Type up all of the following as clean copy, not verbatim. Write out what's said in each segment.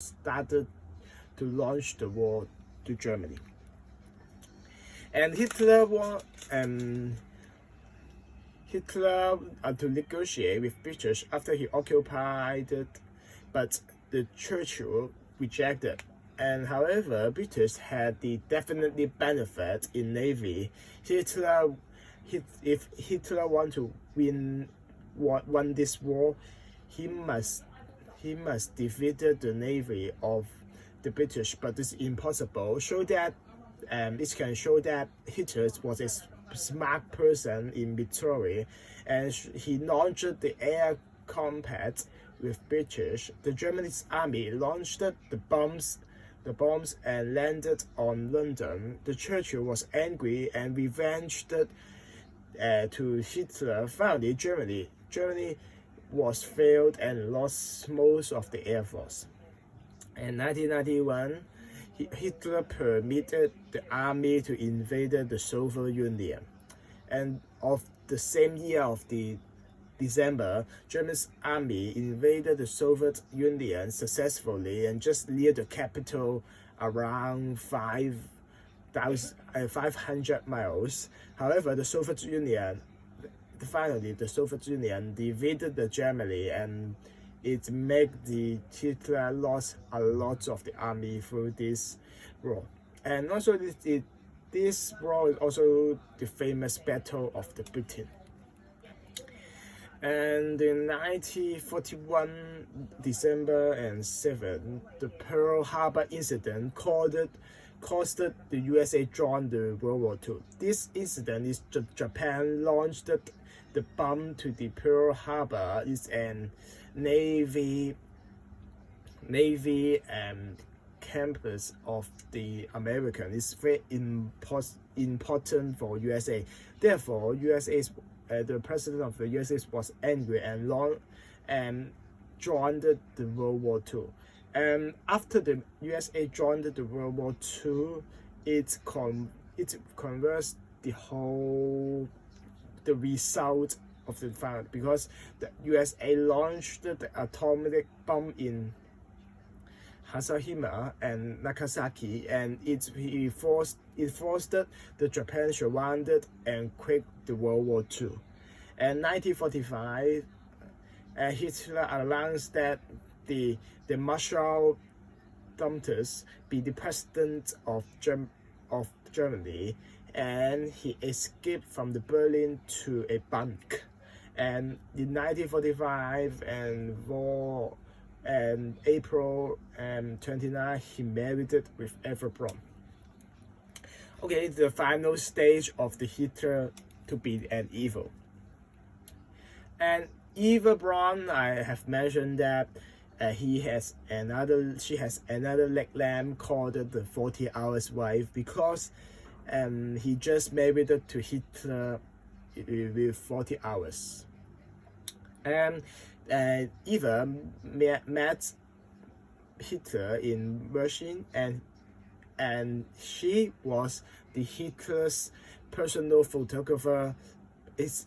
started to launch the war to Germany. And Hitler to negotiate with British after he occupied it, but the Churchill rejected. And however, British had the definitely benefit in navy. If Hitler want to win this war, he must defeat the navy of the British, but it's impossible. So that it can show that Hitler was a smart person in military, and he launched the air combat with British. The Germany's army launched the bombs and landed on London. The Churchill was angry and revenged to Hitler. Finally, Germany was failed and lost most of the air force. In 1991, Hitler permitted the army to invade the Soviet Union. And of the same year of the December, Germany's army invaded the Soviet Union successfully and just near the capital, around 500 miles. However, the Soviet Union defeated the Germany, and it made the Hitler lost a lot of the army through this war. And also this war is also the famous Battle of the Britain. And in 1941, December and 7, the Pearl Harbor incident caused the USA join the World War II. This incident is Japan launched the bomb to the Pearl Harbor. Is an Navy campus of the American. It's very important for USA. Therefore, the president of the USA was angry and joined the World War II. And after the USA joined the World War II, it converts the result of the fight, because the USA launched the atomic bomb in Hiroshima and Nagasaki, and it forced the Japan surrounded and quit the World War II. And 1945, Hitler announced that the Marshal Dumpers be the president of Germany, and he escaped from the Berlin to a bank. And in 1945 and April 29, he married with Eva Braun. Okay, the final stage of the Hitler to be an evil. And Eva Braun, I have mentioned that she has another nickname called the 40 Hours Wife, because he just married to Hitler with 40 hours. And Eva met Hitler in Berlin, and she was the Hitler's personal photographer.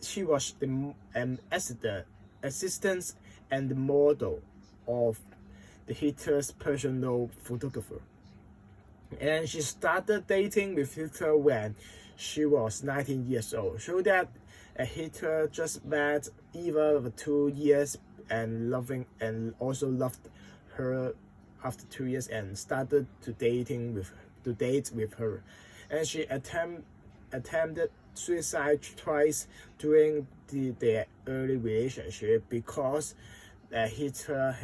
She was the assistant and the model of the Hitler's personal photographer. And she started dating with Hitler when she was 19 years old. So that Hitler just met Eva for 2 years and also loved her after 2 years and started to date with her. And she attempted suicide twice during their early relationship, because Hitler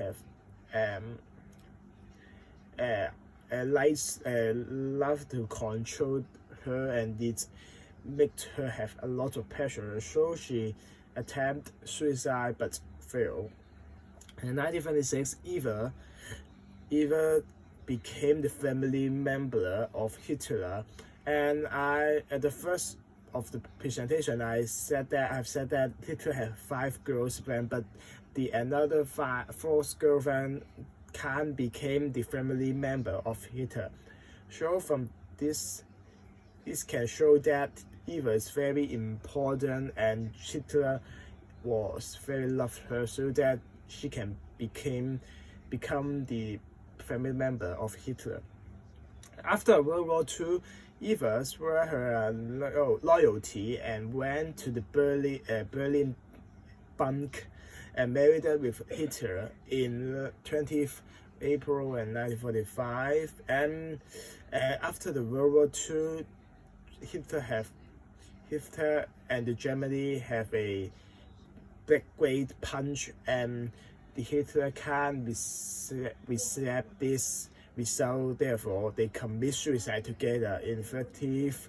loved to control her, and it made her have a lot of pressure. So she attempted suicide but failed. In 1926, Eva became the family member of Hitler. And at the first of the presentation, I've said that Hitler had 5 girlfriends, but another 4th girlfriend became the family member of Hitler. So from this can show that Eva is very important, and Hitler was very loved her, so that she can become the family member of Hitler. After World War II, Eva swore her loyalty and went to the Berlin Bank and married with Hitler in 20th April 1945. And after the World War II, Hitler and Germany have a great punch, and the Hitler can't accept this result. Therefore, they commit suicide together in 30th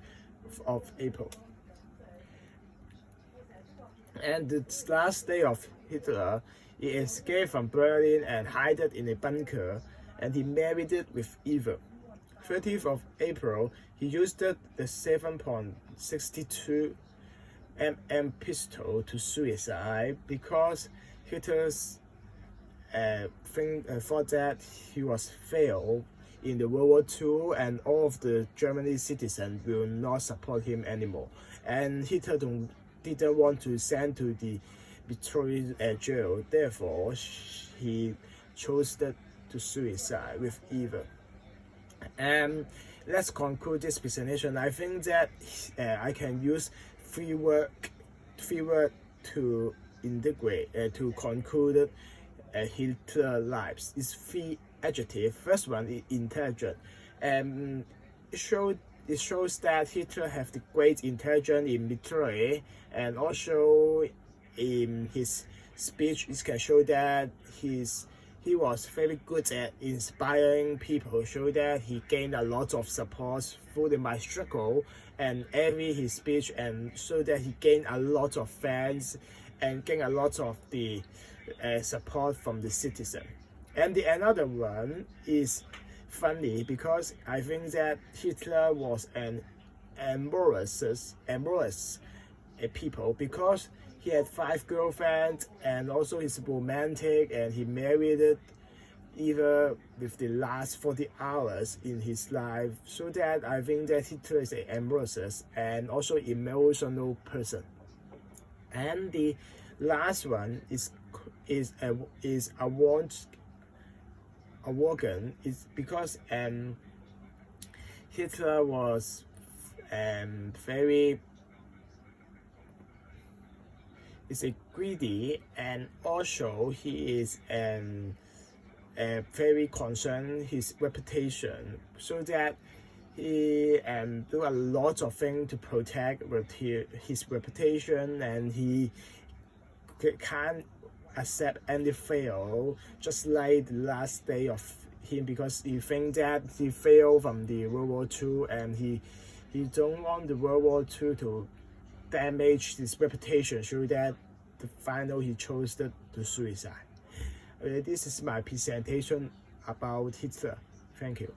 of April. And the last day of Hitler, he escaped from Berlin and hid in a bunker, and he married it with Eva. 30th of April, he used the 7.62 mm pistol to suicide because Hitler's thought that he was failed in the World War II and all of the German citizens will not support him anymore. And Hitler didn't want to send to the betrayed jail. Therefore, he chose to suicide with Eva. And let's conclude this presentation. I think that I can use three words to integrate to conclude Hitler's lives. It's three adjectives. First one is intelligent. It shows that Hitler have the great intelligence in military, and also in his speech it can show that he was very good at inspiring people, show that he gained a lot of support through my struggle and every his speech, and so that he gained a lot of fans and gained a lot of the support from the citizen. And the another one is funny, because I think that Hitler was an amorous people, because he had 5 girlfriends and also he's romantic, and he married either with the last 40 hours in his life. So that I think that Hitler is an amorous and also emotional person. And the last one is arrogant, is because Hitler was very a greedy, and also he is very concerned his reputation, so that he do a lot of things to protect his reputation, and he can't accept any fail, just like the last day of him, because he thinks that he failed from the World War II, and he don't want the World War II to damage his reputation, so that the final he chose to suicide. This is my presentation about Hitler. Thank you.